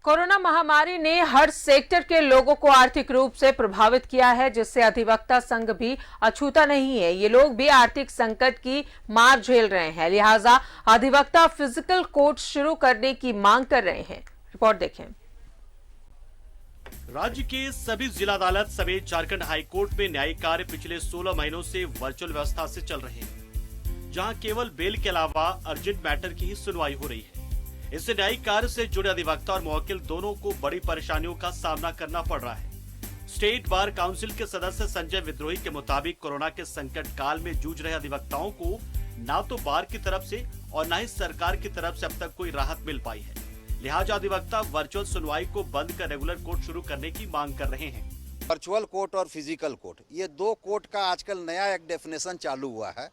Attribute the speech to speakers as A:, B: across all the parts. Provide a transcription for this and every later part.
A: Corona महामारी ने हर sector के लोगों को आर्थिक रूप से प्रभावित किया है, जिससे अधिवक्ता संघ भी अछूता नहीं है। ये लोग भी आर्थिक संकट की मार झेल रहे हैं, लिहाजा अधिवक्ता फिजिकल कोर्ट शुरू करने की मांग कर रहे हैं। रिपोर्ट देखें।
B: राज्य के सभी जिला अदालत समेत झारखंड हाई कोर्ट में न्यायिक कार्य पिछले 16 महीनों से वर्चुअल व्यवस्था से चल रहे हैं, जहां केवल बेल के अलावा अर्जेंट मैटर की ही सुनवाई हो रही है। इससे न्यायिक कार्य से जुड़े अधिवक्ता और मुवक्किल दोनों को बड़ी परेशानियों का सामना करना पड़ रहा है। स्टेट बार काउंसिल के सदस्य संजय विद्रोही के मुताबिक कोरोना के संकट काल में जूझ रहे अधिवक्ताओं को न तो बार की तरफ से और न ही सरकार की तरफ से अब तक कोई राहत मिल पाई है। लिहाजा अधिवक्ता वर्चुअल सुनवाई को बंद कर रेगुलर कोर्ट शुरू करने की मांग कर रहे हैं।
C: वर्चुअल कोर्ट और फिजिकल कोर्ट, ये दो कोर्ट का आजकल नया एक डेफिनेशन चालू हुआ है।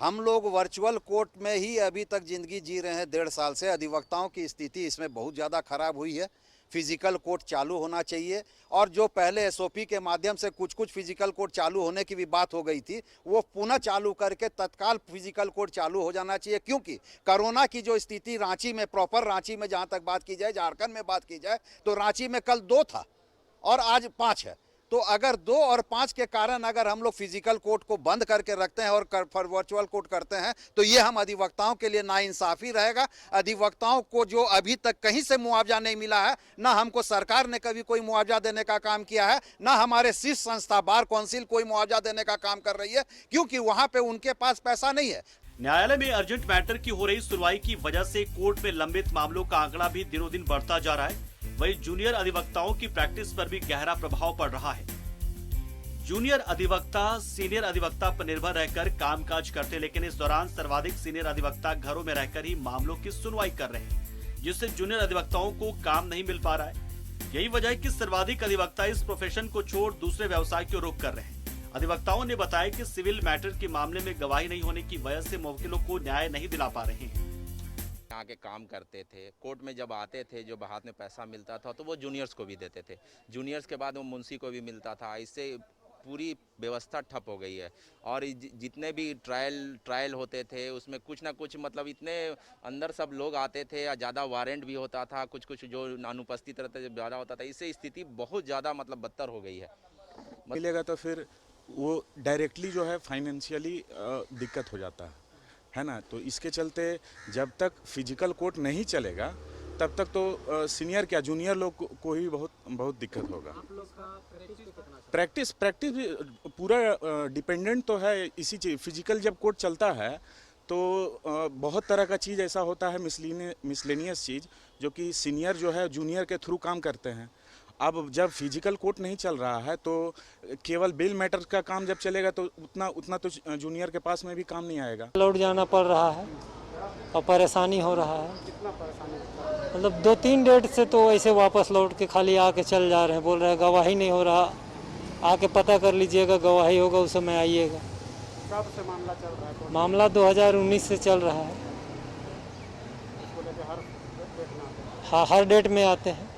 C: हम लोग वर्चुअल कोर्ट में ही अभी तक जिंदगी जी रहे हैं 1.5 साल से। अधिवक्ताओं की स्थिति इसमें बहुत ज़्यादा खराब हुई है। फिजिकल कोर्ट चालू होना चाहिए, और जो पहले एसओपी के माध्यम से कुछ फिजिकल कोर्ट चालू होने की भी बात हो गई थी, वो पुनः चालू करके तत्काल फिजिकल कोर्ट चालू हो जाना चाहिए। क्योंकि कोरोना की जो स्थिति रांची में, प्रॉपर रांची में जहाँ तक बात की जाए, झारखंड में बात की जाए, तो रांची में कल 2 था और आज 5 है। तो अगर 2 और 5 के कारण अगर हम लोग फिजिकल कोर्ट को बंद करके रखते हैं और वर्चुअल कोर्ट करते हैं, तो ये हम अधिवक्ताओं के लिए नाइंसाफी रहेगा। अधिवक्ताओं को जो अभी तक कहीं से मुआवजा नहीं मिला है, ना हमको सरकार ने कभी कोई मुआवजा देने का काम किया है, ना हमारे शीर्ष संस्था बार काउंसिल कोई मुआवजा देने का काम कर रही है, क्योंकि वहां पे उनके पास पैसा नहीं है।
B: न्यायालय में अर्जेंट मैटर की हो रही सुनवाई की वजह से कोर्ट में लंबित मामलों का आंकड़ा भी दिनों दिन बढ़ता जा रहा है। वहीं जूनियर अधिवक्ताओं की प्रैक्टिस पर भी गहरा प्रभाव पड़ रहा है। जूनियर अधिवक्ता सीनियर अधिवक्ता पर निर्भर रहकर कामकाज करते, लेकिन इस दौरान सर्वाधिक सीनियर अधिवक्ता घरों में रहकर ही मामलों की सुनवाई कर रहे हैं, जिससे जूनियर अधिवक्ताओं को काम नहीं मिल पा रहा है। यही वजह है कि सर्वाधिक अधिवक्ता इस प्रोफेशन को छोड़ दूसरे व्यवसाय की रुख कर रहे हैं। अधिवक्ताओं ने बताया कि सिविल मैटर के मामले में गवाही नहीं होने की वजह से मुवक्किलों को न्याय नहीं दिला पा रहे हैं।
D: यहाँ के काम करते थे, कोर्ट में जब आते थे, जो हाथ में पैसा मिलता था तो वो जूनियर्स को भी देते थे, जूनियर्स के बाद वो मुंशी को भी मिलता था। इससे पूरी व्यवस्था ठप हो गई है। और जितने भी ट्रायल होते थे, उसमें कुछ ना कुछ मतलब इतने अंदर सब लोग आते थे, या ज़्यादा वारंट भी होता था, कुछ जो अनुपस्थित रहते थे ज़्यादा होता था। इससे स्थिति बहुत ज़्यादा मतलब बदतर हो गई है।
E: मिलेगा तो फिर वो डायरेक्टली जो है फाइनेंशियली दिक्कत हो जाता है ना। तो इसके चलते जब तक फिजिकल कोर्ट नहीं चलेगा, तब तक तो सीनियर क्या जूनियर लोग को ही बहुत दिक्कत होगा। आप लोग का प्रैक्टिस भी पूरा डिपेंडेंट तो है इसी चीज। फिजिकल जब कोर्ट चलता है तो बहुत तरह का चीज़ ऐसा होता है, मिसलेनियस चीज़, जो कि सीनियर जो है जूनियर के थ्रू काम करते हैं। अब जब फिजिकल कोर्ट नहीं चल रहा है, तो केवल बेल मैटर का काम जब चलेगा तो उतना तो जूनियर के पास में भी काम नहीं आएगा।
F: लौट जाना पड़ रहा है और परेशानी हो रहा है।
G: कितना परेशानी?
F: मतलब 2-3 डेट से तो ऐसे वापस लौट के खाली आके चल जा रहे हैं। बोल रहे हैं गवाही नहीं हो रहा, आके पता कर लीजिएगा, गवाही होगा उस समय आइएगा।
G: कब से मामला चल रहा है?
F: मामला 2019 से चल रहा है। हाँ, हर डेट में आते हैं।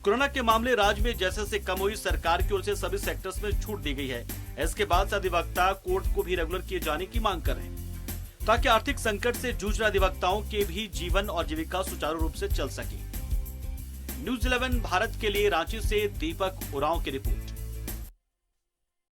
B: कोरोना के मामले राज्य में जैसे से कम हुई, सरकार की ओर से सभी सेक्टर्स में छूट दी गई है। इसके बाद से अधिवक्ता कोर्ट को भी रेगुलर किए जाने की मांग कर रहे हैं, ताकि आर्थिक संकट से जूझ रहे अधिवक्ताओं के भी जीवन और जीविका सुचारू रूप से चल सके। न्यूज़ 11 भारत के लिए रांची से दीपक उरांव की रिपोर्ट।